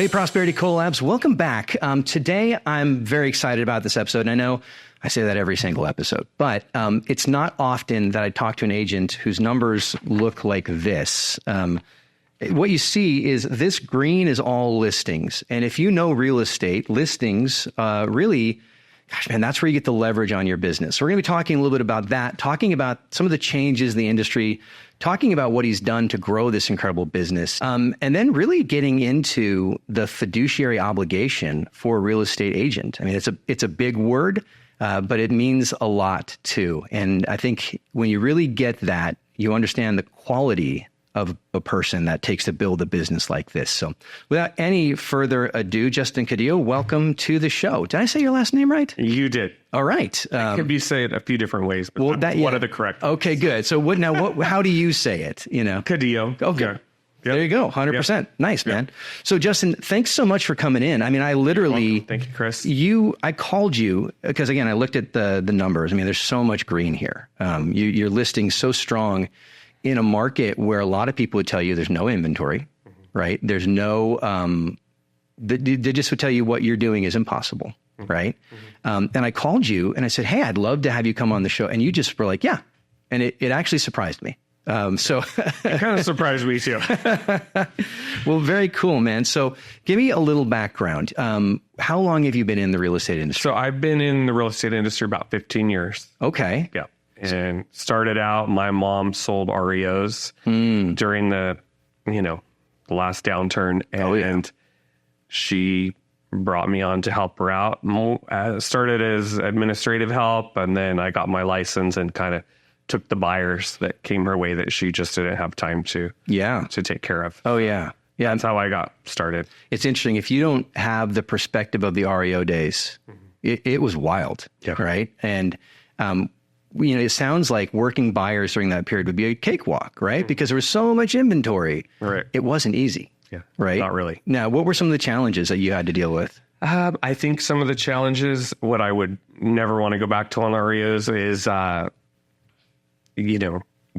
Hey, Prosperity Collabs, welcome back. Today, I'm very excited about this episode. And I know I say that every single episode, but it's not often that I talk to an agent whose numbers look like this. What you see is this green is all listings. And if you know real estate, listings really, gosh, man, that's where you get the leverage on your business. So we're going to be talking a little bit about that, talking about some of the changes in the industry, talking about what he's done to grow this incredible business, and then really getting into the fiduciary obligation for a real estate agent. I mean, it's a big word, but it means a lot too. And I think when you really get that, you understand the quality of a person that takes to build a business like this. So without any further ado, Justin Caudillo, welcome to the show. Did I say your last name right? You did. All right. It could be said a few different ways, but one of the correct ones. Okay, good. So how do you say it? Caudillo. Okay. Yeah. Yep. There you go. 100%. Yep. Nice, man. Yep. So Justin, thanks so much for coming in. I mean, I literally, thank you, Chris. I called you because again, I looked at the numbers. I mean, there's so much green here. You're listing so strong in a market where a lot of people would tell you there's no inventory, right? There's no, they just would tell you what you're doing is impossible, right? And I called you and I said, hey, I'd love to have you come on the show. And you just were like, yeah. And it actually surprised me. So it kind of surprised me too. Well, very cool, man. So give me a little background. How long have you been in the real estate industry? So I've been in the real estate industry about 15 years. Okay. Yeah. And started out, my mom sold REOs during the last downturn. And she brought me on to help her out. Started as administrative help. And then I got my license and kind of took the buyers that came her way that she just didn't have time to take care of. Oh, yeah. Yeah. That's how I got started. It's interesting. If you don't have the perspective of the REO days, it was wild. Yeah. Right. And, it sounds like working buyers during that period would be a cakewalk, right? Because there was so much inventory. Right. It wasn't easy. Yeah. Right. Not really. Now, what were some of the challenges that you had to deal with? I think some of the challenges, what I would never want to go back to on REOs is, you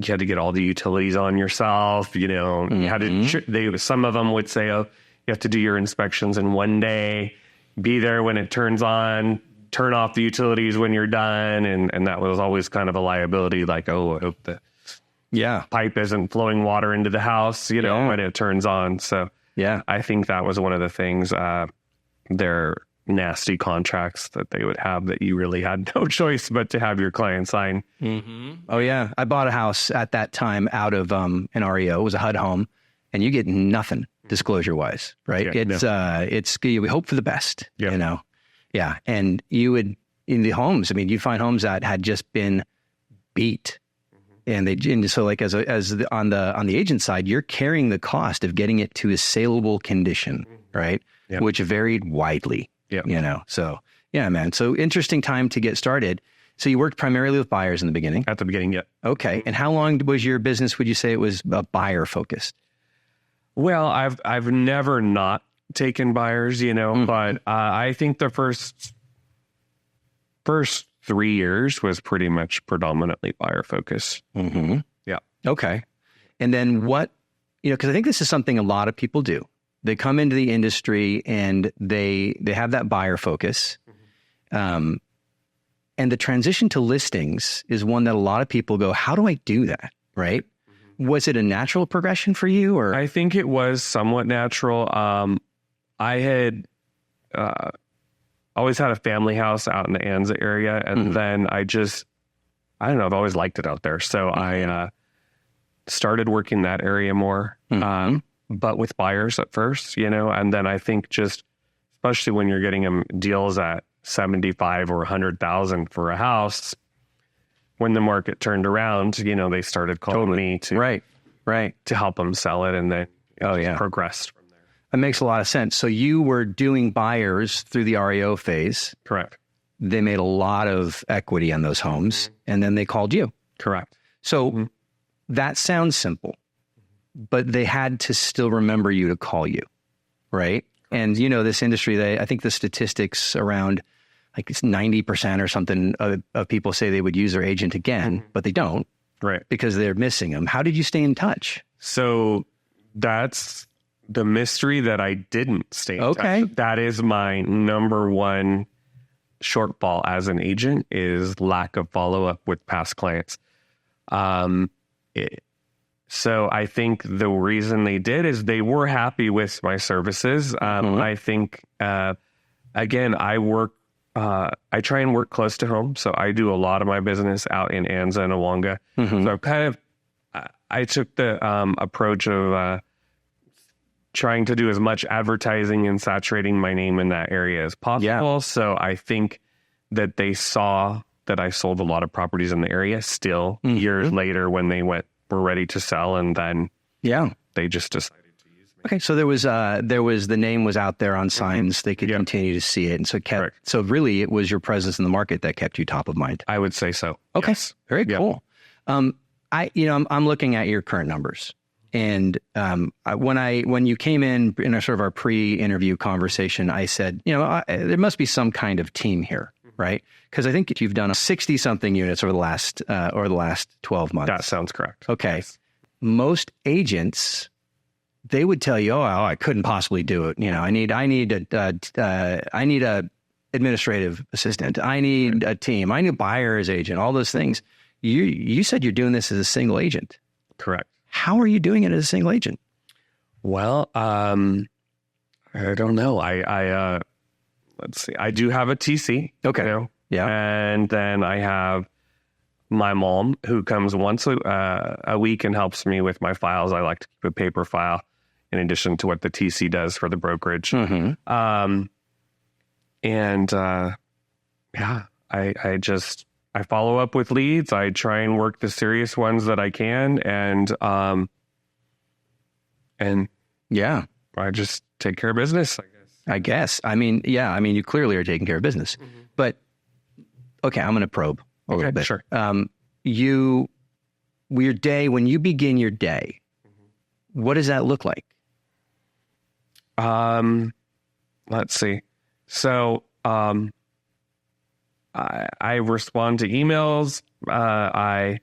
had to get all the utilities on yourself. You had to, some of them would say, oh, you have to do your inspections in one day, be there when it turns on, turn off the utilities when you're done. And that was always kind of a liability, like, oh, I hope the pipe isn't flowing water into the house, when it turns on. So I think that was one of the things, their nasty contracts that they would have that you really had no choice but to have your client sign. Oh yeah. I bought a house at that time out of an REO. It was a HUD home, and you get nothing disclosure wise, right? We hope for the best, Yeah. And you would, in the homes, I mean, you'd find homes that had just been beat. And so like on the agent side, you're carrying the cost of getting it to a saleable condition, right? Yep. Which varied widely, So yeah, man. So interesting time to get started. So you worked primarily with buyers in the beginning? At the beginning, yeah. Okay. And how long was your business, would you say it was buyer focused? Well, I've never not taken buyers, but I think the first 3 years was pretty much predominantly buyer focused. Yeah. Okay. And then what, because I think this is something a lot of people do. They come into the industry and they have that buyer focus. And the transition to listings is one that a lot of people go, how do I do that? Right. Was it a natural progression for you, or? I think it was somewhat natural. I had always had a family house out in the Anza area. And then I don't know, I've always liked it out there. So I started working that area more, but with buyers at first, and then I think just, especially when you're getting them deals at 75 or 100,000 for a house, when the market turned around, they started calling me to to help them sell it, and then progressed from there. That makes a lot of sense. So you were doing buyers through the REO phase. Correct. They made a lot of equity on those homes, and then they called you. Correct. So that sounds simple, but they had to still remember you to call you, right? And this industry, I think the statistics around like it's 90% or something of people say they would use their agent again, but they don't, right? Because they're missing them. How did you stay in touch? So that's the mystery that I didn't stay in Okay. touch. That is my number one shortfall as an agent, is lack of follow-up with past clients. So I think the reason they did is they were happy with my services. I think, again, I try and work close to home. So I do a lot of my business out in Anza and Awonga. So I took the approach of trying to do as much advertising and saturating my name in that area as possible. Yeah. So I think that they saw that I sold a lot of properties in the area still years later when they were ready to sell. And then they just decided to use me. Okay. So there was the name was out there on signs. They could continue to see it. And so so really it was your presence in the market that kept you top of mind. I would say so. Okay. Yes. Very cool. I'm looking at your current numbers. And when you came in our sort of our pre-interview conversation, I said, there must be some kind of team here, right? Because I think you've done 60-something units over the last 12 months. That sounds correct. Okay. Yes. Most agents, they would tell you, I couldn't possibly do it. I need a administrative assistant. I need a team. I need a buyer's agent. All those things. You said you're doing this as a single agent. Correct. How are you doing it as a single agent? Well, I don't know. Let's see. I do have a TC. Okay. Yeah. And then I have my mom, who comes once a week and helps me with my files. I like to keep a paper file in addition to what the TC does for the brokerage. I follow up with leads. I try and work the serious ones that I can. And I just take care of business, I guess. You clearly are taking care of business, but okay, I'm going to probe a little bit. Sure. Your day, when you begin your day, what does that look like? Let's see. So, I respond to emails. I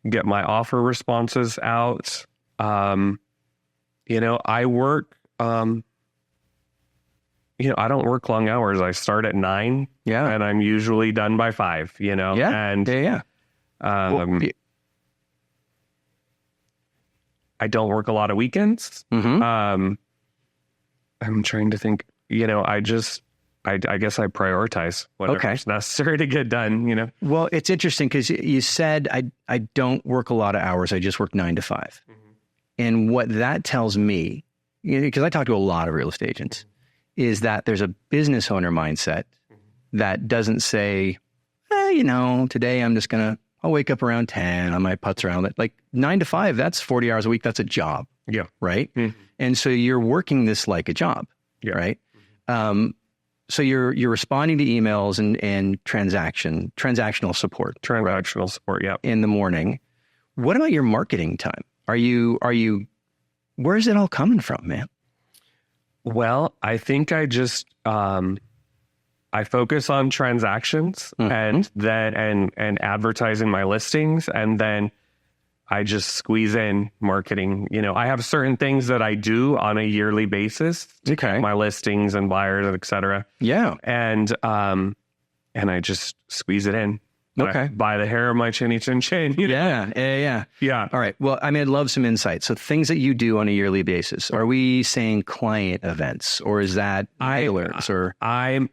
get my offer responses out. I work, I don't work long hours. I start at 9 and I'm usually done by 5, and I don't work a lot of weekends. I'm trying to think, I guess I prioritize whatever's necessary to get done, Well, it's interesting because you said, I don't work a lot of hours. I just work 9 to 5. And what that tells me, because I talk to a lot of real estate agents, is that there's a business owner mindset that doesn't say, today I'll wake up around 10, I might putz around. Like 9 to 5, that's 40 hours a week. That's a job. Yeah. Right. And so you're working this like a job. Yeah. Right. So you're responding to emails and transactional support. Transactional support, yeah. In the morning. What about your marketing time? Where's it all coming from, man? Well, I think I just I focus on transactions and advertising my listings, and then I just squeeze in marketing. I have certain things that I do on a yearly basis to get my listings and buyers, et cetera. Yeah. And I just squeeze it in. Okay. By the hair of my chinny chin chin. Yeah. All right. Well, I'd love some insight. So things that you do on a yearly basis, are we saying client events, or is that mailers? Or I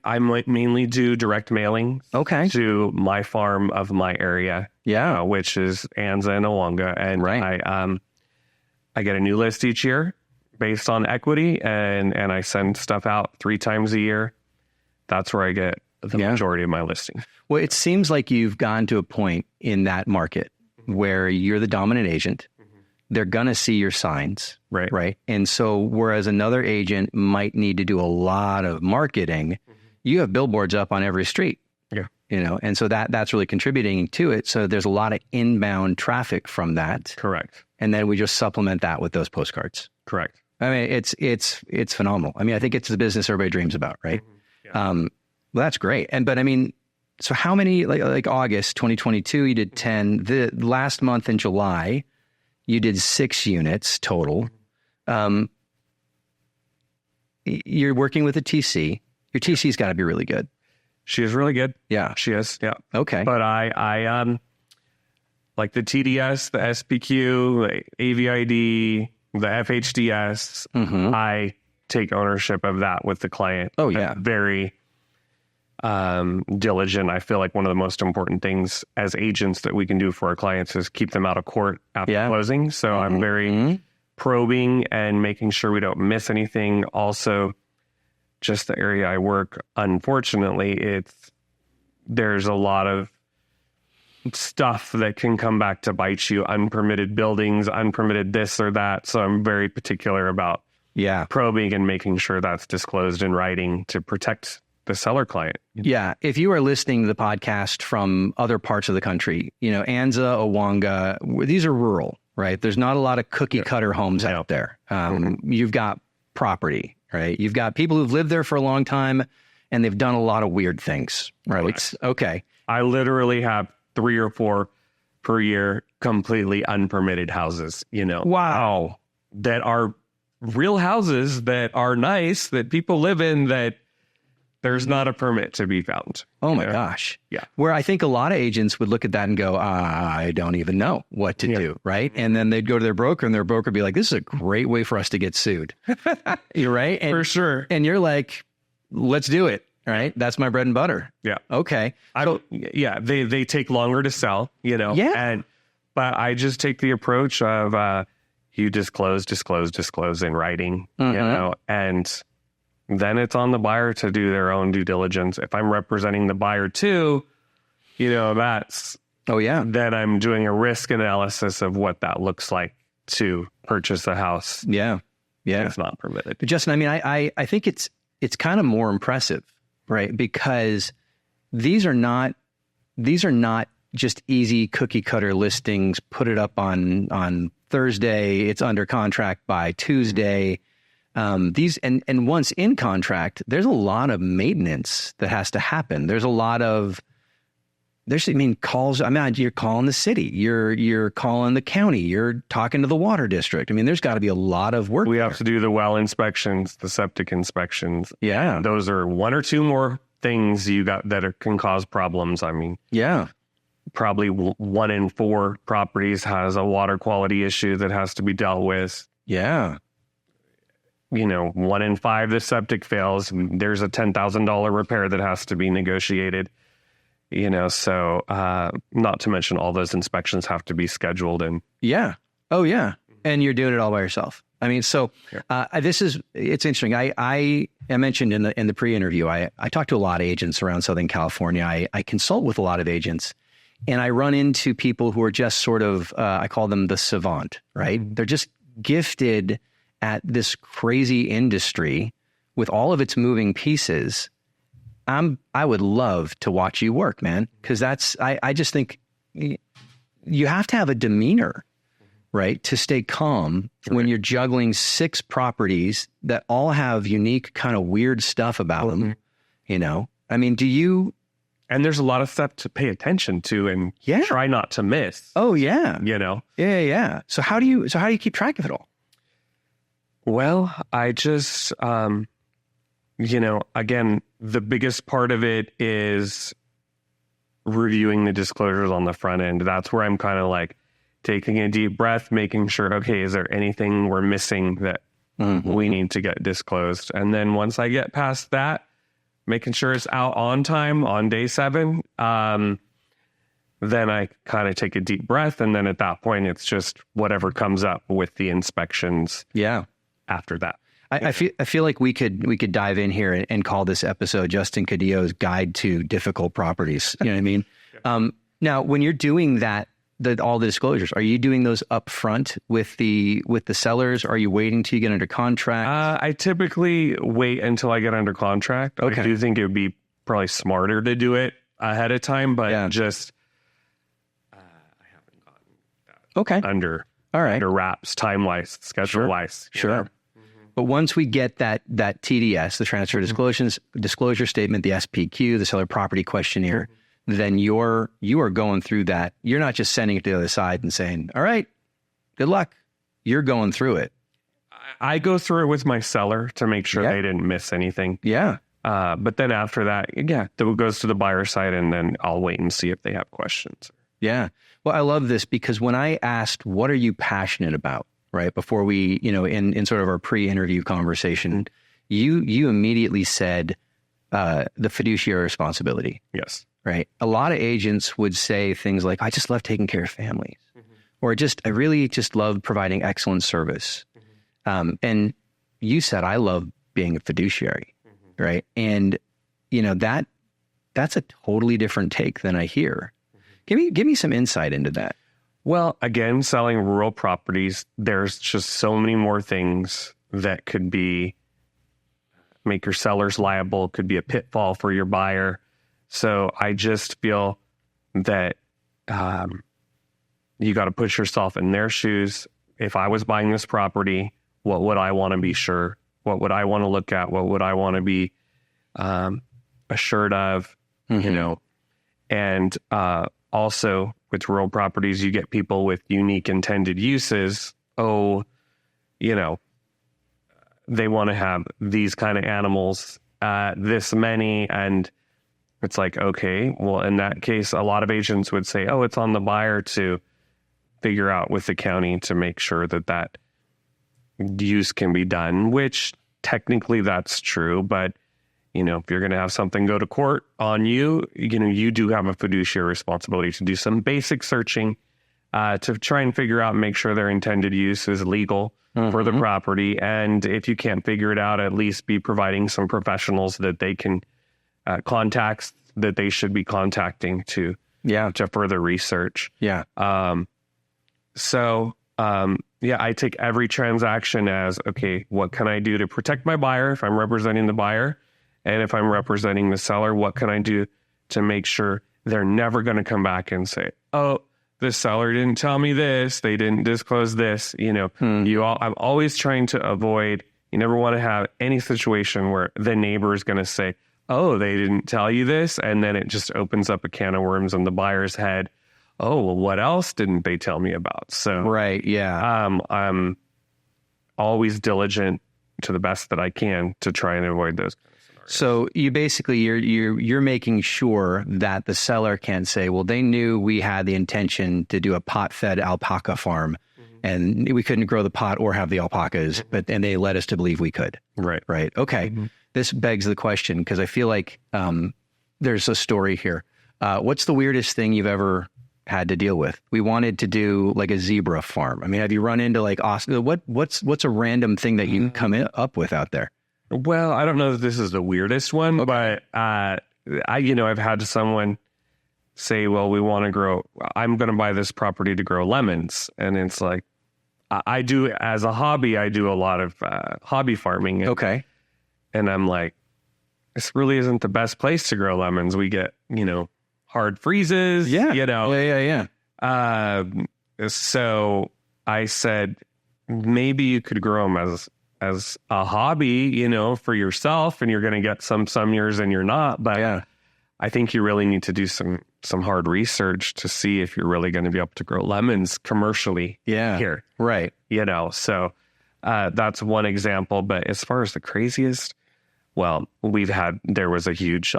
mainly do direct mailing to my farm of my area. Yeah. Which is Anza and Awonga. And I get a new list each year based on equity, and I send stuff out 3 times a year. That's where I get the majority of my listings. Well, it seems like you've gone to a point in that market where you're the dominant agent. They're going to see your signs. Right. And so whereas another agent might need to do a lot of marketing, you have billboards up on every street. Yeah. And so that's really contributing to it. So there's a lot of inbound traffic from that. Correct. And then we just supplement that with those postcards. Correct. I mean, it's phenomenal. I mean, I think it's the business everybody dreams about, right? Well, that's great. But I mean, so how many, like August 2022, you did 10. The last month in July, you did 6 units total. you're working with a TC. Your TC's got to be really good. She is really good. Yeah. She is. Yeah. Okay. But I like the TDS, the SPQ, the AVID, the FHDS. I take ownership of that with the client. Oh, yeah. I'm very diligent. I feel like one of the most important things as agents that we can do for our clients is keep them out of court after closing. So I'm very probing and making sure we don't miss anything. Also, just the area I work, unfortunately, there's a lot of stuff that can come back to bite you. Unpermitted buildings, unpermitted this or that. So I'm very particular about probing and making sure that's disclosed in writing to protect the seller client. Yeah. If you are listening to the podcast from other parts of the country, Anza, Owanga, these are rural, right? There's not a lot of cookie cutter homes out there. You've got property, right? You've got people who've lived there for a long time and they've done a lot of weird things, right? Okay. I literally have 3 or 4 per year completely unpermitted houses, Wow. that are real houses that are nice, that people live in, that there's not a permit to be found. Oh my gosh. Yeah. Where I think a lot of agents would look at that and go, I don't even know what to do. Right. And then they'd go to their broker and their broker would be like, this is a great way for us to get sued. You're right. And, for sure. And you're like, let's do it. Right. That's my bread and butter. Yeah. Okay. They take longer to sell, Yeah. But I just take the approach of, you disclose in writing, and then it's on the buyer to do their own due diligence. If I'm representing the buyer too, that's... Oh, yeah. Then I'm doing a risk analysis of what that looks like to purchase a house. Yeah. Yeah. It's not permitted. But Justin, I mean, I think it's kind of more impressive, right? Because these are not just easy cookie cutter listings. Put it up on Thursday. It's under contract by Tuesday. These and once in contract, there's a lot of maintenance that has to happen. There's a lot of calls. You're calling the city, you're calling the county, you're talking to the water district. I mean, there's got to be a lot of work. We have to do the well inspections, the septic inspections. Yeah, those are 1 or 2 more things you got that can cause problems. I mean, probably 1 in 4 properties has a water quality issue that has to be dealt with. Yeah. 1 in 5, the septic fails. There's a $10,000 repair that has to be negotiated. So not to mention all those inspections have to be scheduled. And oh yeah, and you're doing it all by yourself. I mean, so it's interesting. I mentioned in the pre-interview, I talk to a lot of agents around Southern California. I consult with a lot of agents, and I run into people who are just sort of I call them the savant, right? They're just gifted at this crazy industry with all of its moving pieces. I would love to watch you work, man, because I just think you have to have a demeanor, right, to stay calm when you're juggling 6 properties that all have unique kind of weird stuff about them. I mean, do you? And there's a lot of stuff to pay attention to and try not to miss. Oh yeah, Yeah. So how do you keep track of it all? Well, I just, again, the biggest part of it is reviewing the disclosures on the front end. That's where I'm kind of like taking a deep breath, making sure, okay, is there anything we're missing that we need to get disclosed? And then once I get past that, making sure it's out on time on day 7, then I kind of take a deep breath. And then at that point, it's just whatever comes up with the inspections. Yeah. After that. I feel like we could dive in here and call this episode Justin Caudillo's Guide to Difficult Properties. You know what I mean? Now, when you're doing that, all the disclosures, are you doing those up front with the sellers? Are you waiting till you get under contract? I typically wait until I get under contract. Okay. I do think it would be probably smarter to do it ahead of time, but I haven't gotten that under wraps, time-wise, schedule-wise. Sure. But once we get that TDS, the transfer disclosure statement, the SPQ, the seller property questionnaire, then you are going through that. You're not just sending it to the other side and saying, all right, good luck. You're going through it. I go through it with my seller to make sure they didn't miss anything. Yeah. But then after that, it goes to the buyer side, and then I'll wait and see if they have questions. Yeah. Well, I love this because when I asked, what are you passionate about, right? Before we, in sort of our pre-interview conversation, you immediately said the fiduciary responsibility. Yes. Right. A lot of agents would say things like, I just love taking care of families, or I really just love providing excellent service. And you said, I love being a fiduciary. Right. And, that's a totally different take than I hear. Give me some insight into that. Well, again, selling rural properties, there's just so many more things that could make your sellers liable, could be a pitfall for your buyer. So I just feel that you got to put yourself in their shoes. If I was buying this property, what would I want to be sure? What would I want to look at? What would I want to be assured of? And also with rural properties, you get people with unique intended uses. They want to have these kind of animals, this many. And it's like, okay, well, in that case, a lot of agents would say, it's on the buyer to figure out with the county to make sure that use can be done, which technically that's true. But, if you're going to have something go to court on you, you do have a fiduciary responsibility to do some basic searching to try and figure out and make sure their intended use is legal for the property. And if you can't figure it out, at least be providing some professionals that they can contacts that they should be contacting to further research. Yeah. I take every transaction as, okay, what can I do to protect my buyer if I'm representing the buyer? And if I'm representing the seller, what can I do to make sure they're never going to come back and say, the seller didn't tell me this, they didn't disclose this. I'm always trying to avoid, you never want to have any situation where the neighbor is going to say, they didn't tell you this. And then it just opens up a can of worms in the buyer's head. What else didn't they tell me about? So, right. Yeah. I'm always diligent to the best that I can to try and avoid those. So you basically, you're making sure that the seller can't say, well, they knew we had the intention to do a pot-fed alpaca farm and we couldn't grow the pot or have the alpacas, and they led us to believe we could. Right. Right. Okay. This begs the question, because I feel like there's a story here. What's the weirdest thing you've ever had to deal with? We wanted to do like a zebra farm. I mean, have you run into like what's a random thing that you come up with out there? Well, I don't know if this is the weirdest one, but I've had someone say, well, I'm going to buy this property to grow lemons. And it's like, I do as a hobby, I do a lot of hobby farming. Okay. And I'm like, this really isn't the best place to grow lemons. We get, hard freezes. Yeah. Yeah. So I said, maybe you could grow them as a hobby, for yourself, and you're going to get some years and you're not. But I think you really need to do some hard research to see if you're really going to be able to grow lemons commercially here. Right. So that's one example. But as far as the craziest, well, there was a huge,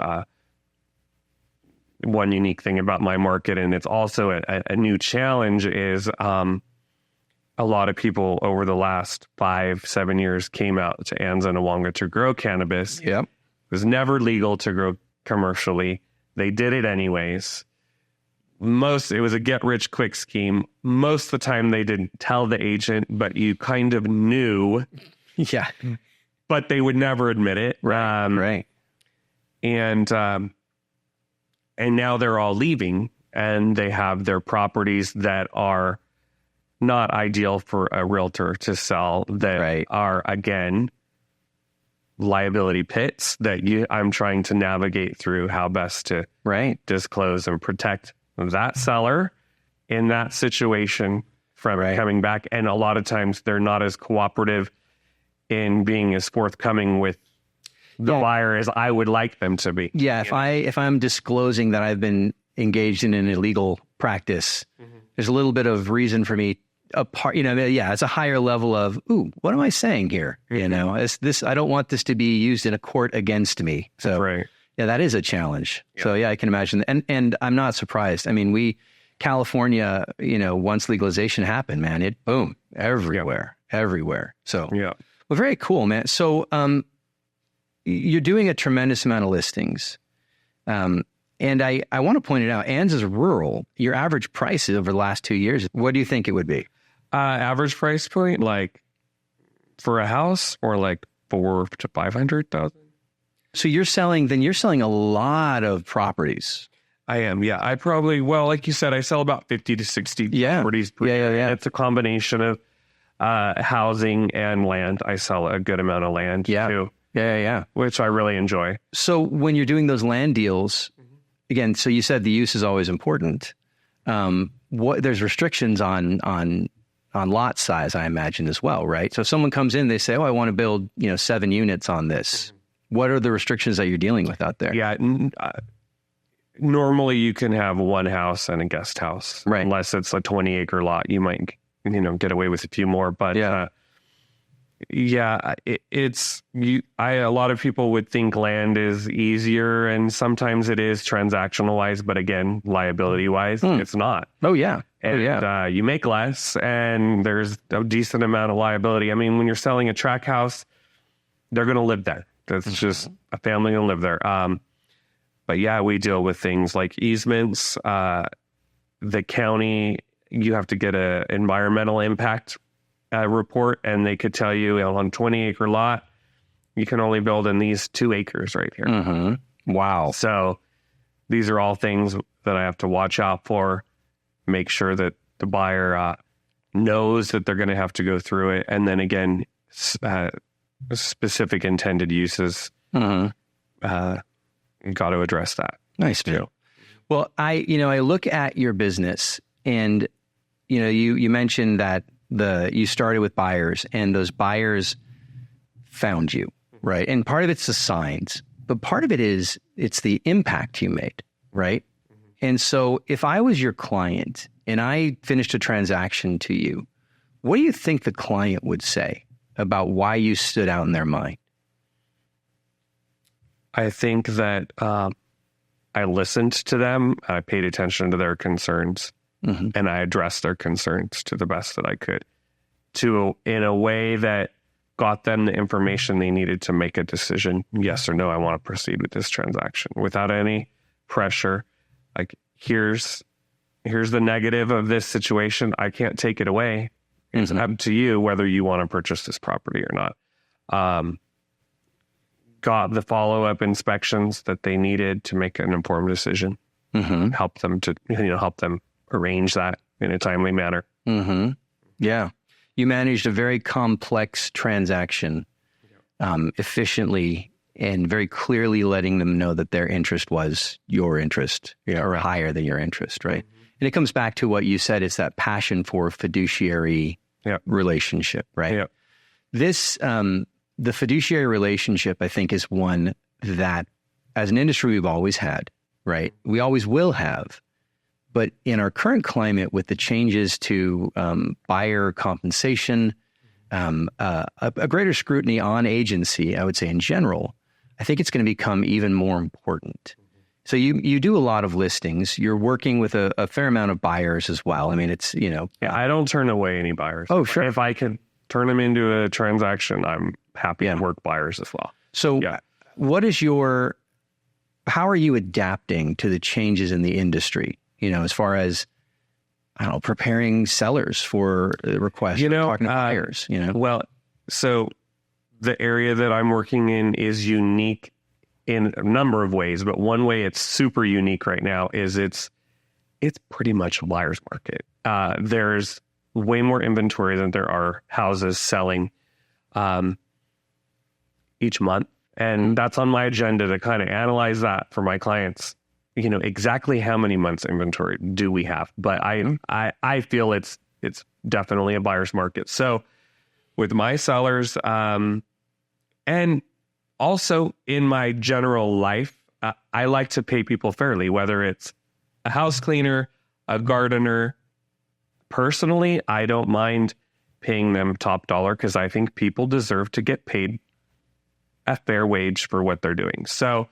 one unique thing about my market, and it's also a new challenge, is a lot of people over the last 5-7 years came out to Anza and Awanga to grow cannabis. Yep. It was never legal to grow commercially. They did it anyways. It was a get-rich-quick scheme. Most of the time they didn't tell the agent, but you kind of knew. Yeah. But they would never admit it. Right. And now they're all leaving, and they have their properties that are not ideal for a realtor to sell, that are, again, liability pits that I'm trying to navigate through how best to disclose and protect that seller in that situation from coming back. And a lot of times they're not as cooperative in being as forthcoming with the buyer as I would like them to be. Yeah. If I'm disclosing that I've been engaged in an illegal practice, there's a little bit of reason for me a part, it's a higher level of, ooh, what am I saying here? I don't want this to be used in a court against me. So Right. yeah, that is a challenge. Yeah. So yeah, I can imagine. And I'm not surprised. I mean, California, once legalization happened, man, it boom everywhere. So yeah. Well, very cool, man. So you're doing a tremendous amount of listings. And I want to point it out, Anne's is rural. Your average price over the last 2 years, what do you think it would be? Average price point, like for a house, or like 400,000 to 500,000. So you're selling a lot of properties. I am. Yeah. I probably, like you said, I sell about 50 to 60 properties per year. Yeah. It's a combination of housing and land. I sell a good amount of land too. Yeah. Which I really enjoy. So when you're doing those land deals, again, so you said the use is always important. There's restrictions on lot size, I imagine, as well, right? So if someone comes in, they say, I want to build, 7 units on this. What are the restrictions that you're dealing with out there? Yeah. Normally you can have one house and a guest house, right? Unless it's a 20-acre lot, you might, get away with a few more, but a lot of people would think land is easier, and sometimes it is transactional wise, but again, liability wise, it's not. Oh yeah. And you make less, and there's a decent amount of liability. I mean, when you're selling a tract house, they're going to live there. That's just a family going to live there. But yeah, we deal with things like easements. The county, you have to get an environmental impact report, and they could tell you on a 20-acre lot, you can only build in these 2 acres right here. Mm-hmm. Wow. So these are all things that I have to watch out for, make sure that the buyer knows that they're going to have to go through it. And then again, specific intended uses, got to address that. Nice too. Well, I look at your business, and you mentioned that you started with buyers, and those buyers found you, right? And part of it's the signs, but part of it is it's the impact you made, right? And so if I was your client and I finished a transaction to you, what do you think the client would say about why you stood out in their mind? I think that I listened to them, I paid attention to their concerns, and I addressed their concerns to the best that I could, in a way that got them the information they needed to make a decision, yes or no, I want to proceed with this transaction, without any pressure. Like, here's the negative of this situation. I can't take it away. It's up to you whether you want to purchase this property or not. Got the follow-up inspections that they needed to make an informed decision. Help them arrange that in a timely manner. Yeah. You managed a very complex transaction efficiently and very clearly letting them know that their interest was your interest, or higher than your interest, right? And it comes back to what you said, it's that passion for fiduciary relationship, right? This, the fiduciary relationship, I think, is one that as an industry we've always had, right? We always will have. But in our current climate, with the changes to buyer compensation, a greater scrutiny on agency, I would say in general, I think it's going to become even more important. So you do a lot of listings. You're working with a fair amount of buyers as well. I mean, it's, I don't turn away any buyers. Oh, sure. If I can turn them into a transaction, I'm happy to work buyers as well. So how are you adapting to the changes in the industry? As far as, I don't know, preparing sellers for requests, talking to buyers, Well, so the area that I'm working in is unique in a number of ways, but one way it's super unique right now is it's pretty much a buyer's market. There's way more inventory than there are houses selling each month. And that's on my agenda to kind of analyze that for my clients. Exactly how many months inventory do we have? But I feel it's definitely a buyer's market. So with my sellers, and also in my general life, I like to pay people fairly, whether it's a house cleaner, a gardener, personally, I don't mind paying them top dollar because I think people deserve to get paid a fair wage for what they're doing. So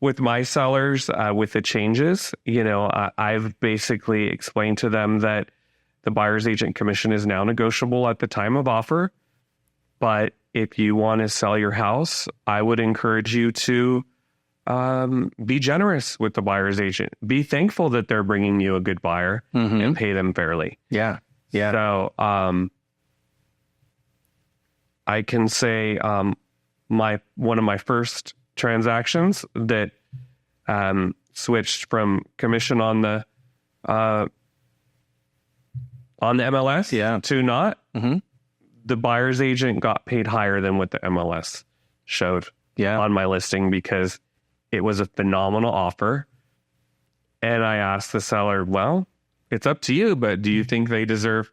with my sellers, with the changes, I've basically explained to them that the buyer's agent commission is now negotiable at the time of offer. But if you want to sell your house, I would encourage you to be generous with the buyer's agent. Be thankful that they're bringing you a good buyer and pay them fairly. Yeah. Yeah. So I can say one of my first transactions that switched from commission on the MLS to not. The buyer's agent got paid higher than what the MLS showed on my listing because it was a phenomenal offer. And I asked the seller, well, it's up to you, but do you think they deserve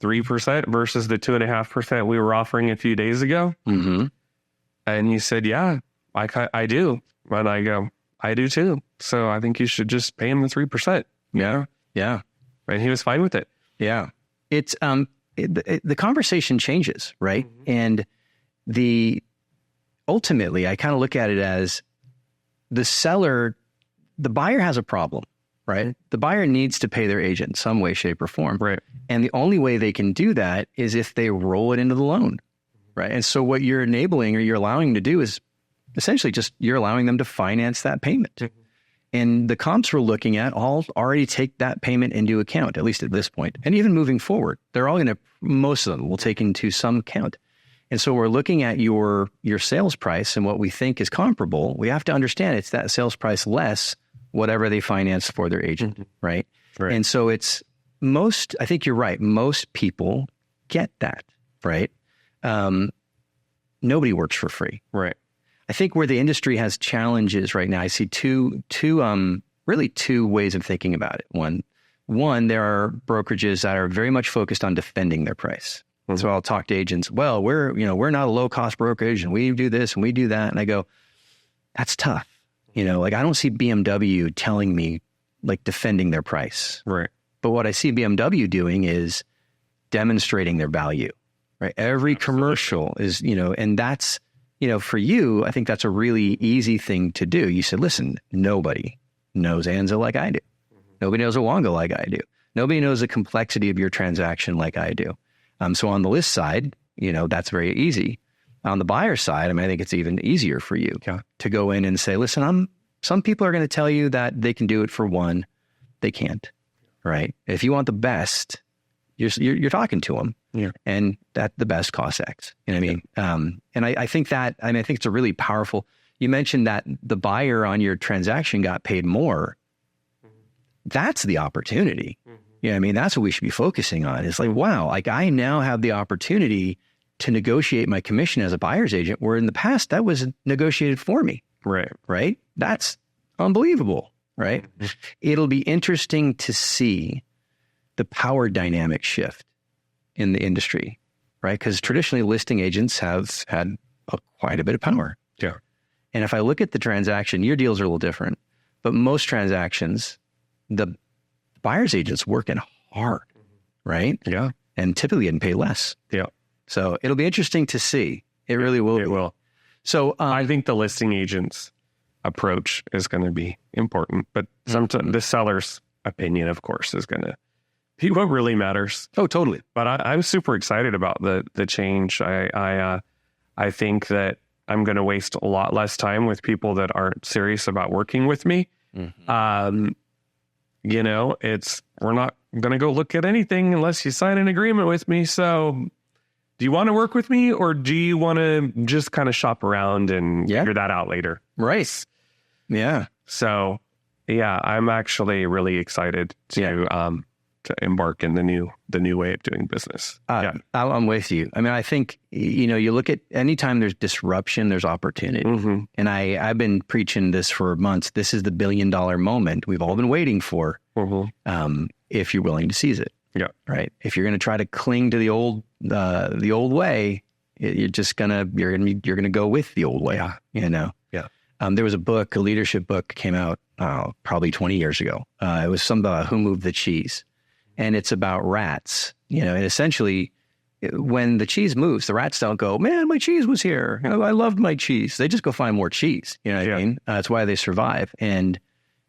3% versus the 2.5% we were offering a few days ago? And he said, yeah, I do. And I go, I do too. So I think you should just pay him the 3%. Yeah. Yeah. And he was fine with it. Yeah. It's, the conversation changes, right? And ultimately, I kind of look at it as the buyer has a problem, right? The buyer needs to pay their agent in some way, shape, or form. Right. And the only way they can do that is if they roll it into the loan, right? And so what you're enabling or you're allowing them to do is essentially you're allowing them to finance that payment. And the comps we're looking at all already take that payment into account, at least at this point. And even moving forward, most of them will take into some account. And so we're looking at your sales price and what we think is comparable. We have to understand it's that sales price less whatever they finance for their agent, right? And so I think you're right. Most people get that, right? Nobody works for free. Right. I think where the industry has challenges right now, I see two ways of thinking about it. One, there are brokerages that are very much focused on defending their price. So I'll talk to agents. Well, we're not a low cost brokerage and we do this and we do that. And I go, that's tough. I don't see BMW telling me defending their price. Right. But what I see BMW doing is demonstrating their value, right? Every commercial is, and that's, for you, I think that's a really easy thing to do. You said, listen, nobody knows Anza like I do. Nobody knows Awanga like I do. Nobody knows the complexity of your transaction like I do. So on the list side, that's very easy. On the buyer side, I think it's even easier for you to go in and say, listen, some people are going to tell you that they can do it for one. They can't, right? If you want the best, you're talking to them. Yeah. And that the best costs X. You know what I mean? And I think I think it's a really powerful, you mentioned that the buyer on your transaction got paid more. That's the opportunity. You know what I mean? That's what we should be focusing on. It's wow, I now have the opportunity to negotiate my commission as a buyer's agent, where in the past that was negotiated for me. Right. Right. That's unbelievable. Right. It'll be interesting to see the power dynamic shift in the industry, right? Because traditionally listing agents have had quite a bit of power. Yeah. And if I look at the transaction, your deals are a little different, but most transactions, the buyer's agent's working hard, right? Yeah. And typically getting paid less. Yeah. So it'll be interesting to see. It really will. It will. So I think the listing agent's approach is going to be important, but sometimes the seller's opinion, of course, is going to be what really matters. Oh, totally. But I'm super excited about the change. I think that I'm going to waste a lot less time with people that aren't serious about working with me. We're not going to go look at anything unless you sign an agreement with me. So do you want to work with me, or do you want to just kind of shop around and figure that out later? Right. Yeah. So yeah, I'm actually really excited to embark in the new way of doing business. I'm with you. I think, you look at anytime there's disruption, there's opportunity. And I've been preaching this for months. This is the $1 billion moment we've all been waiting for. If you're willing to seize it. Yeah. Right. If you're going to try to cling to the old way, you're going to go with the old way. Yeah. Yeah. There was a leadership book came out probably 20 years ago. It was some Who Moved the Cheese. and it's about rats, and essentially when the cheese moves, the rats don't go, man, my cheese was here. I loved my cheese. They just go find more cheese. You know what I mean? That's why they survive. And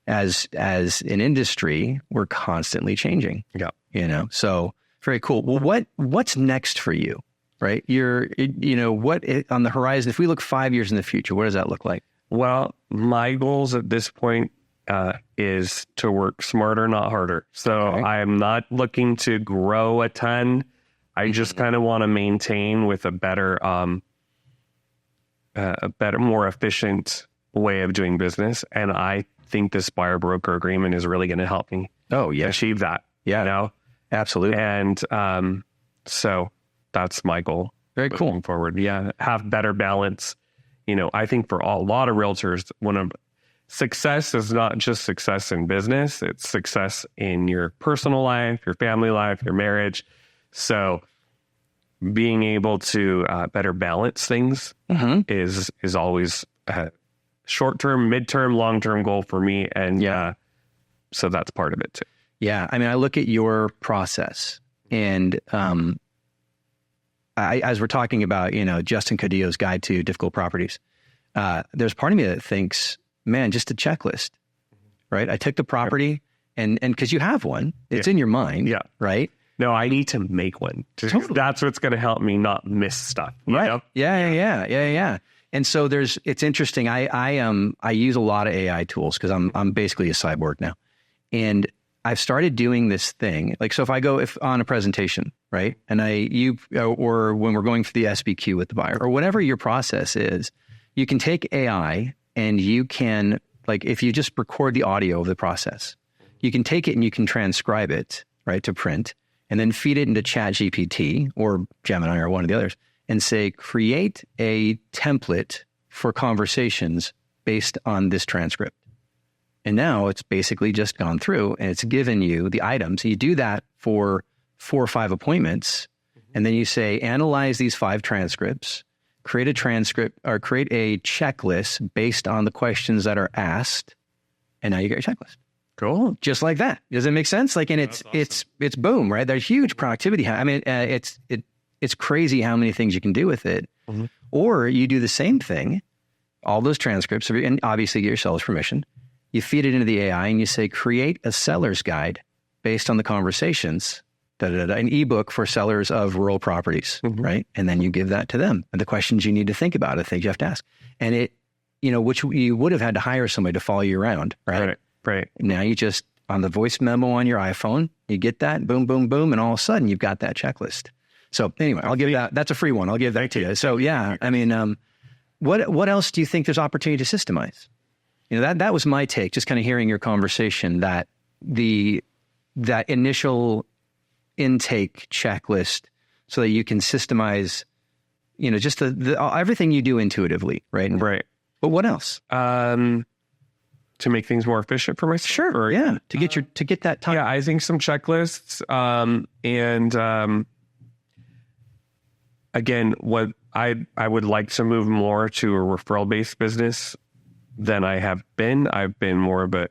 as an industry, we're constantly changing. Yeah. So very cool. Well, what's next for you? Right. What on the horizon, if we look 5 years in the future, what does that look like? Well, my goals at this point is to work smarter, not harder. So I am not looking to grow a ton. I just kind of want to maintain with a better, more efficient way of doing business. And I think this buyer broker agreement is really going to help me achieve that. Yeah, absolutely. And so that's my goal. Very cool. Moving forward. Yeah. Have better balance. I think for a lot of realtors, success is not just success in business, it's success in your personal life, your family life, your marriage. So being able to better balance things is always a short-term, mid-term, long-term goal for me. And so that's part of it too. Yeah. I mean, I look at your process and as we're talking about, Justin Caudillo's Guide to Difficult Properties, there's part of me that thinks, man, just a checklist, right? I took the property and because you have one, it's in your mind, right? No, I need to make one. Totally. That's what's going to help me not miss stuff. Right. Yeah. And so it's interesting. I use a lot of AI tools because I'm basically a cyborg now. And I've started doing this thing. Like, so if I go on a presentation, right? And or when we're going for the SBQ with the buyer or whatever your process is, you can take AI and you can, like, if you just record the audio of the process, you can take it and you can transcribe it, right, to print, and then feed it into ChatGPT or Gemini or one of the others and say, create a template for conversations based on this transcript. And now it's basically just gone through and it's given you the items. You do that for 4 or 5 appointments. And then you say, analyze these 5 transcripts, create a transcript or create a checklist based on the questions that are asked. And now you get your checklist. Cool. Just like that. Does it make sense? Like, and it's boom, right? There's huge productivity. I mean, it's crazy how many things you can do with it. Or you do the same thing, all those transcripts, and obviously get your seller's permission. You feed it into the AI and you say, create a seller's guide based on the conversations, an ebook for sellers of rural properties, right? And then you give that to them and the questions you need to think about, the things you have to ask. And which you would have had to hire somebody to follow you around, right? Right. Now you just, on the voice memo on your iPhone, you get that, boom, boom, boom, and all of a sudden you've got that checklist. So anyway, I'll give that. That's a free one. I'll give that to you. So yeah, I mean, what else do you think there's opportunity to systemize? That was my take, just kind of hearing your conversation, that that initial intake checklist so that you can systemize, just everything you do intuitively, right? Right. But what else? To make things more efficient for myself? Sure. Yeah. To get that time. Yeah, I think some checklists. And again, what I would like to move more to a referral-based business than I have been. I've been more of a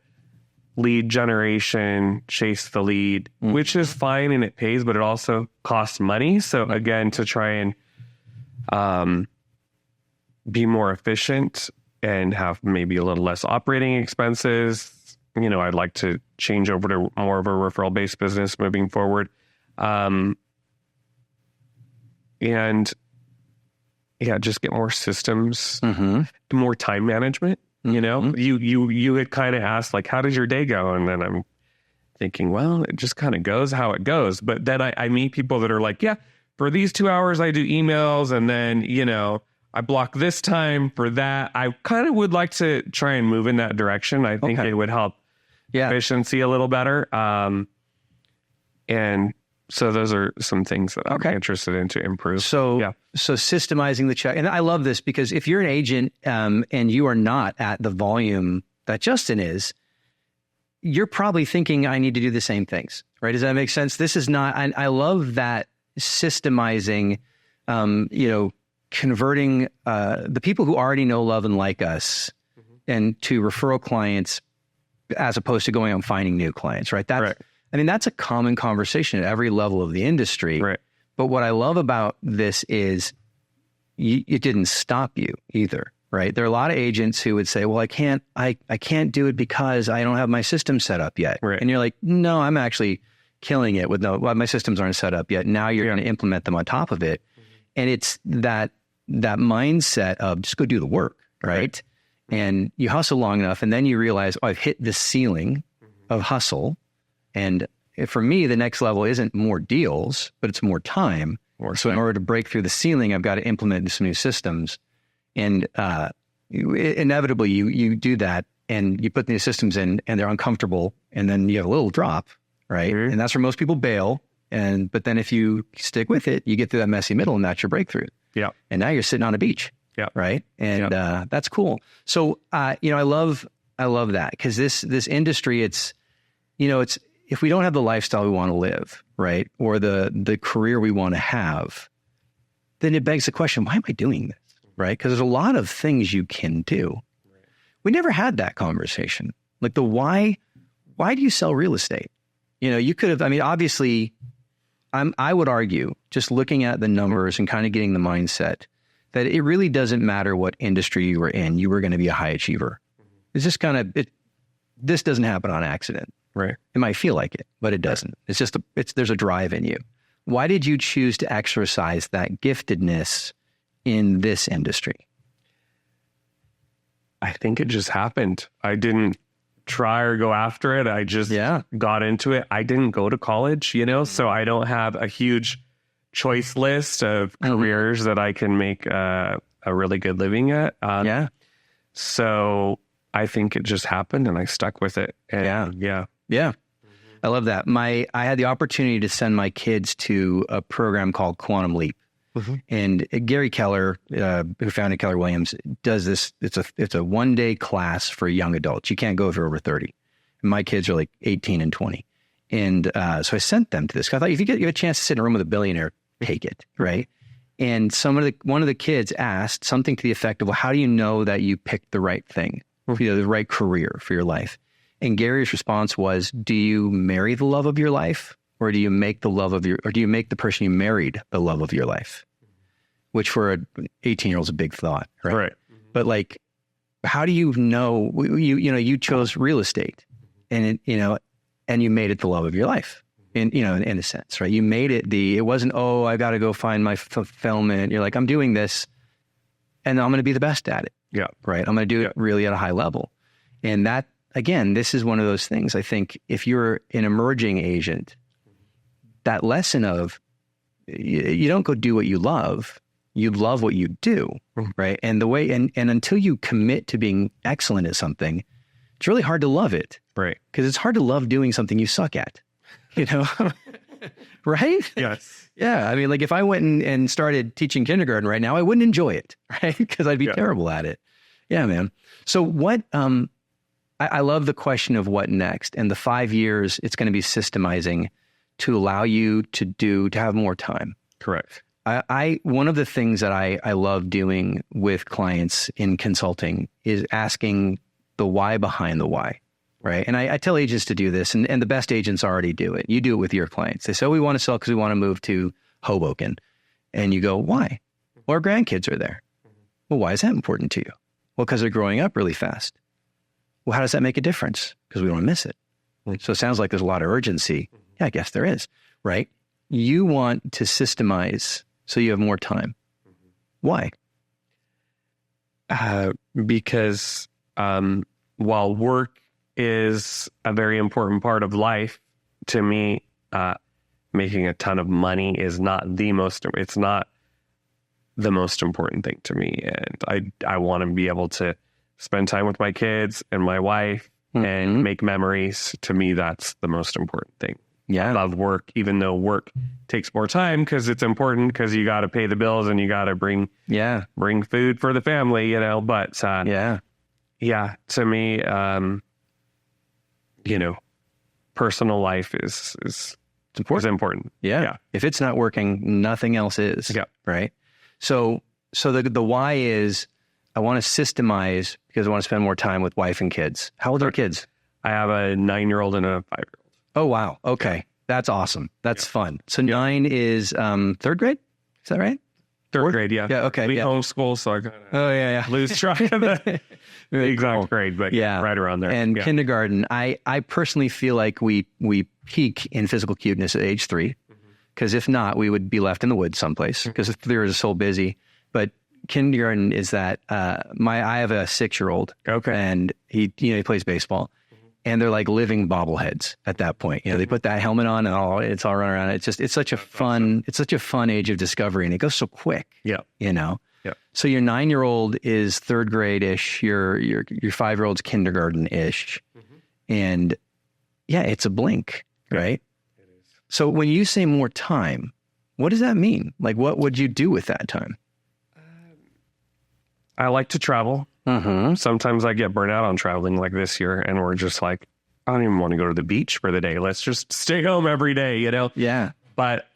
lead generation, chase the lead, which is fine and it pays, but it also costs money. So again, to try and be more efficient and have maybe a little less operating expenses, I'd like to change over to more of a referral-based business moving forward. And just get more systems, more time management. You had kind of asked, like, how does your day go? And then I'm thinking, well, it just kind of goes how it goes. But then I meet people that are like, yeah, for these 2 hours, I do emails. And then, I block this time for that. I kind of would like to try and move in that direction. I think it would help efficiency a little better. And so those are some things that I'm interested in to improve. So systemizing the check. And I love this because if you're an agent and you are not at the volume that Justin is, you're probably thinking, I need to do the same things, right? Does that make sense? This is not, I love that systemizing, converting the people who already know, love, and like us and to referral clients as opposed to going out and finding new clients, right? I mean, that's a common conversation at every level of the industry. Right. But what I love about this is it didn't stop you either, right? There are a lot of agents who would say, well, I can't do it because I don't have my system set up yet. Right. And you're like, no, I'm actually killing it with my systems aren't set up yet. Now you're going to implement them on top of it. And it's that mindset of just go do the work, right? And you hustle long enough and then you realize, oh, I've hit the ceiling of hustle. And for me, the next level isn't more deals, but it's more time. So in order to break through the ceiling, I've got to implement some new systems. And inevitably you do that and you put new systems in and they're uncomfortable. And then you have a little drop, right? Mm-hmm. And that's where most people bail. But then if you stick with it, you get through that messy middle and that's your breakthrough. Yeah. And now you're sitting on a beach. Yeah. Right. And that's cool. So, I love that because this industry, it's if we don't have the lifestyle we want to live, right, or the career we want to have, then it begs the question, why am I doing this, right? Because there's a lot of things you can do. Right. We never had that conversation. Like the why do you sell real estate? You could have, obviously, I would argue, just looking at the numbers and kind of getting the mindset, that it really doesn't matter what industry you were in, you were going to be a high achiever. It's just this doesn't happen on accident. Right. It might feel like it, but it doesn't. It's just, there's a drive in you. Why did you choose to exercise that giftedness in this industry? I think it just happened. I didn't try or go after it. I just got into it. I didn't go to college, so I don't have a huge choice list of careers that I can make a really good living at. So I think it just happened and I stuck with it. And Yeah. I love that. I had the opportunity to send my kids to a program called Quantum Leap. Mm-hmm. And Gary Keller, who founded Keller Williams, does this. It's a one-day class for young adults. You can't go if you're over 30. And my kids are like 18 and 20. And so I sent them to this. I thought if you get a chance to sit in a room with a billionaire, take it, right? And one of the kids asked something to the effect of, well, how do you know that you picked the right thing, the right career for your life? And Gary's response was, do you marry the love of your life or do you make the person you married the love of your life? Which for an 18-year-old is a big thought, right? Right. But like, how do you know, you chose real estate and and you made it the love of your life in a sense, right? You made it it wasn't, oh, I got to go find my fulfillment. You're like, I'm doing this and I'm going to be the best at it. Yeah. Right. I'm going to do it really at a high level. And that, again, this is one of those things. I think if you're an emerging agent, that lesson of you don't go do what you love what you do, right? And the way, and until you commit to being excellent at something, it's really hard to love it, right? Because it's hard to love doing something you suck at, right? Yes. Yeah. I mean, like if I went and started teaching kindergarten right now, I wouldn't enjoy it, right? Because I'd be terrible at it. Yeah, man. So what, I love the question of what next, and the 5 years it's going to be systemizing to allow you to have more time. Correct. One of the things that I love doing with clients in consulting is asking the why behind the why, right? And I tell agents to do this, and the best agents already do it. You do it with your clients. They say, oh, we want to sell because we want to move to Hoboken. And you go, why? Well, our grandkids are there. Well, why is that important to you? Well, because they're growing up really fast. Well, how does that make a difference? Because we don't want to miss it. So it sounds like there's a lot of urgency. Yeah, I guess there is, right? You want to systemize so you have more time. Why? Because while work is a very important part of life, to me, making a ton of money is not the most important thing to me. And I want to be able to spend time with my kids and my wife and make memories. To me, that's the most important thing. Yeah. I love work, even though work takes more time because it's important because you got to pay the bills and you got to bring food for the family, but to me, personal life is important. Yeah. If it's not working, nothing else is. Yeah. Right. So the why is I want to systemize because I want to spend more time with wife and kids. How old are kids? I have a 9-year-old and a 5-year-old. Oh, wow. Okay. That's awesome. That's fun. So 9 is third grade? Is that right? Third grade, yeah. Yeah, okay. We homeschool, so I kind of lose track of the exact grade, but right around there. And kindergarten, I personally feel like we peak in physical cuteness at age 3, because if not, we would be left in the woods someplace, because they so busy. But kindergarten is that I have a 6-year-old, and he plays baseball. And they're like living bobbleheads at that point. They put that helmet on and it's all run around. It's such a fun age of discovery, and it goes so quick. Yeah. So your 9-year-old is third grade-ish. Your 5-year-old's kindergarten-ish. And it's a blink, right? It is. So when you say more time, what does that mean? Like, what would you do with that time? I like to travel. Sometimes I get burnt out on traveling, like this year, and we're just like, I don't even want to go to the beach for the day. Let's just stay home every day, Yeah. But,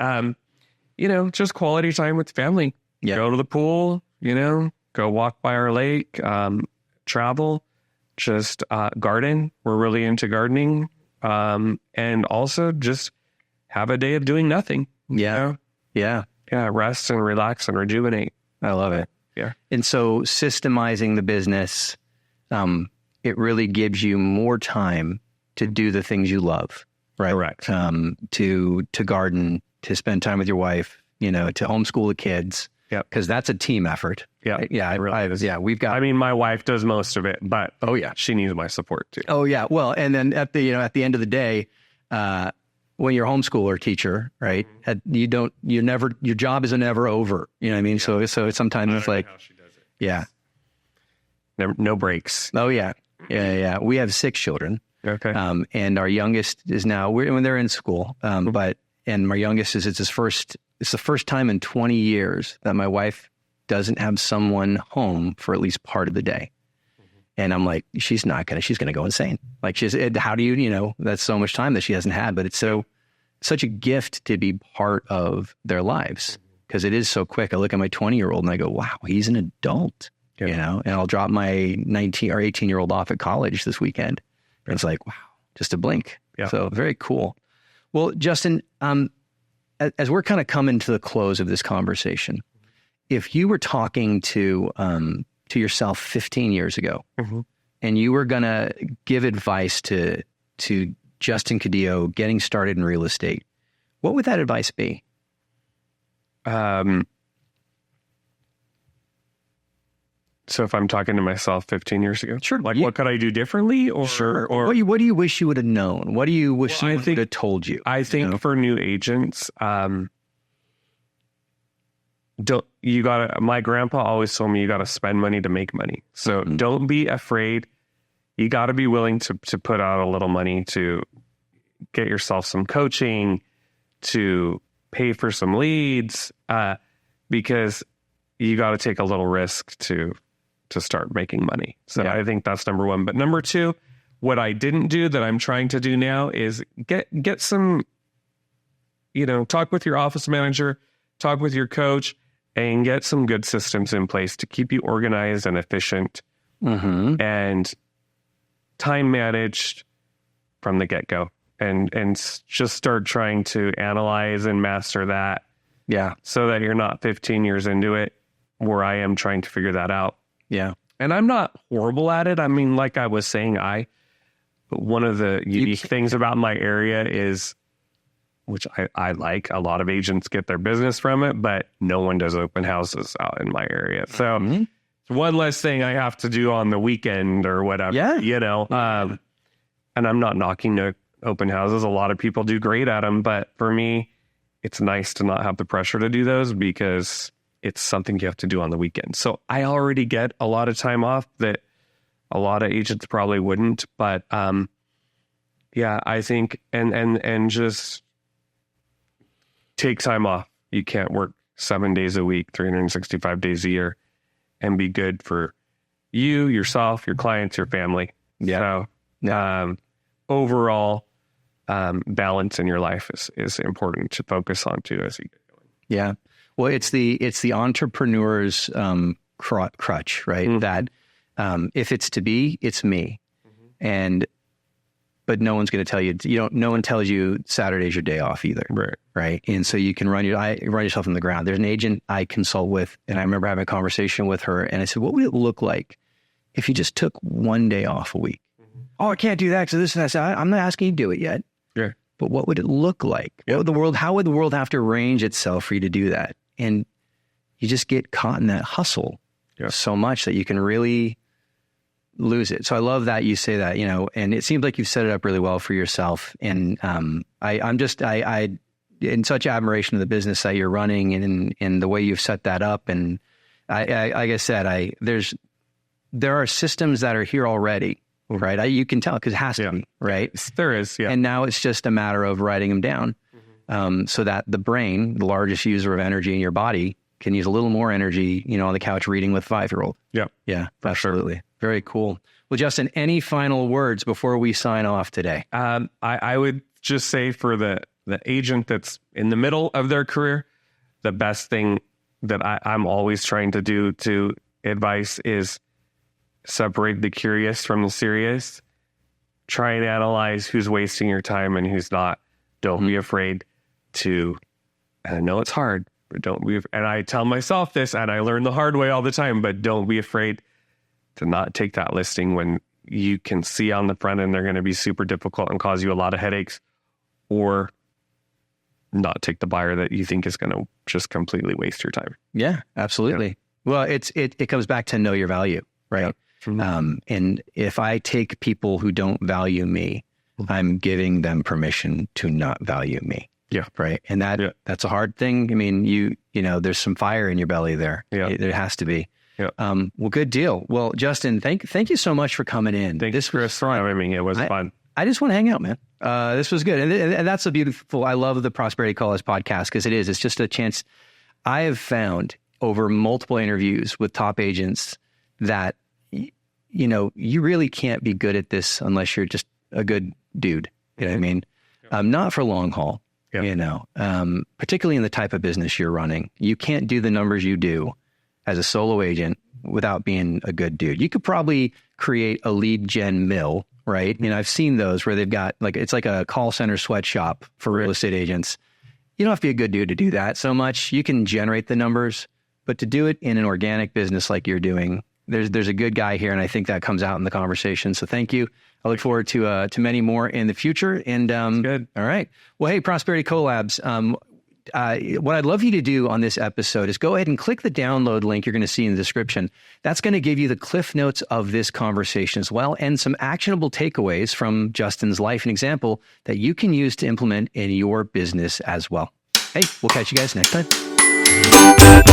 just quality time with family. Yeah. Go to the pool, go walk by our lake, travel, just garden. We're really into gardening. And also just have a day of doing nothing. Yeah. Yeah. Rest and relax and rejuvenate. I love it. Yeah. And so systemizing the business, it really gives you more time to do the things you love, right? Correct. To garden, to spend time with your wife, to homeschool the kids. Yeah. Because that's a team effort. Yeah. Yeah. We've got. I mean, my wife does most of it, but she needs my support too. Oh yeah. Well, and then at the end of the day, when you're a homeschooler teacher, right? Your job is never over. You know what I mean? So sometimes it's like, How she does it. yeah. No breaks. Oh yeah. Yeah. We have 6 children. Okay. And our youngest is now, when they're in school, and my youngest it's the first time in 20 years that my wife doesn't have someone home for at least part of the day. And I'm like, she's going to go insane. Like how do you, that's so much time that she hasn't had, but it's such a gift to be part of their lives, because it is so quick. I look at my 20-year-old and I go, wow, he's an adult, and I'll drop my 19 or 18-year-old off at college this weekend. And it's like, wow, just a blink. Yeah. So very cool. Well, Justin, as we're kind of coming to the close of this conversation, if you were talking to yourself 15 years ago, and you were going to give advice to Justin Caudillo getting started in real estate, what would that advice be? So if I'm talking to myself 15 years ago, Sure. Like, what could I do differently? Or what do you wish you would have known? What do you wish someone would have told you? I think for new agents, my grandpa always told me you got to spend money to make money. So don't be afraid. You got to be willing to put out a little money to get yourself some coaching, to pay for some leads, because you got to take a little risk to start making money. So I think that's number 1. But number 2, what I didn't do that I'm trying to do now is get some, talk with your office manager, talk with your coach, and get some good systems in place to keep you organized and efficient and time managed from the get-go, and just start trying to analyze and master that. Yeah. So that you're not 15 years into it, where I am trying to figure that out. Yeah. And I'm not horrible at it. I mean, like I was saying, one of the unique things about my area is, which I like, a lot of agents get their business from it, but no one does open houses out in my area. So it's one less thing I have to do on the weekend or whatever, and I'm not knocking no open houses. A lot of people do great at them, but for me, it's nice to not have the pressure to do those, because it's something you have to do on the weekend. So I already get a lot of time off that a lot of agents probably wouldn't, but I think, and just take time off. You can't work 7 days a week, 365 days a year, and be good for you, yourself, your clients, your family. Yeah. So, overall, balance in your life is important to focus on too as you get going. Yeah. Well, it's the entrepreneur's crutch, right? That if it's to be, it's me. And but no one's going to tell you, no one tells you Saturday's your day off either. Right. And so you can run yourself in the ground. There's an agent I consult with, and I remember having a conversation with her, and I said, what would it look like if you just took one day off a week? Oh, I can't do that because this and that. I said, I'm not asking you to do it yet. Yeah. But what would it look like? How would the world have to arrange itself for you to do that? And you just get caught in that hustle so much that you can really lose it. So I love that you say that, and it seems like you've set it up really well for yourself. And I'm in such admiration of the business that you're running and the way you've set that up. And like I said, there are systems that are here already. Right. You can tell because it has to be, right? There is. Yeah. And now it's just a matter of writing them down so that the brain, the largest user of energy in your body, can use a little more energy, on the couch reading with a 5-year-old. Yeah. Yeah, absolutely. Sure. Very cool. Well, Justin, any final words before we sign off today? I would just say for the agent that's in the middle of their career, the best thing that I'm always trying to do to advice is separate the curious from the serious. Try and analyze who's wasting your time and who's not. Don't be afraid to, and I know it's hard, but and I tell myself this and I learn the hard way all the time, but don't be afraid to not take that listing when you can see on the front end they're going to be super difficult and cause you a lot of headaches, or not take the buyer that you think is going to just completely waste your time. Yeah, absolutely. Yeah. Well, it comes back to know your value, right? Yep. And if I take people who don't value me, I'm giving them permission to not value me. Yeah. Right. And that's a hard thing. I mean, there's some fire in your belly there. Yeah. There has to be. Yeah. Well, good deal. Well, Justin, thank you so much for coming in. Thanks, Chris, for having me. It was fun. I just want to hang out, man. This was good. And that's a beautiful, I love the Prosperity Callers podcast because it's just a chance. I have found over multiple interviews with top agents that you really can't be good at this unless you're just a good dude. You know what I mean? Not for long haul, particularly in the type of business you're running. You can't do the numbers you do as a solo agent without being a good dude. You could probably create a lead gen mill, right? I've seen those where they've got it's like a call center sweatshop for real estate agents. You don't have to be a good dude to do that so much. You can generate the numbers, but to do it in an organic business like you're doing, there's a good guy here, and I think that comes out in the conversation. So thank you. I look forward to many more in the future. And good. All right. Well, hey, Prosperity Collabs. What I'd love you to do on this episode is go ahead and click the download link you're going to see in the description. That's going to give you the cliff notes of this conversation as well, and some actionable takeaways from Justin's life and example that you can use to implement in your business as well. Hey, we'll catch you guys next time.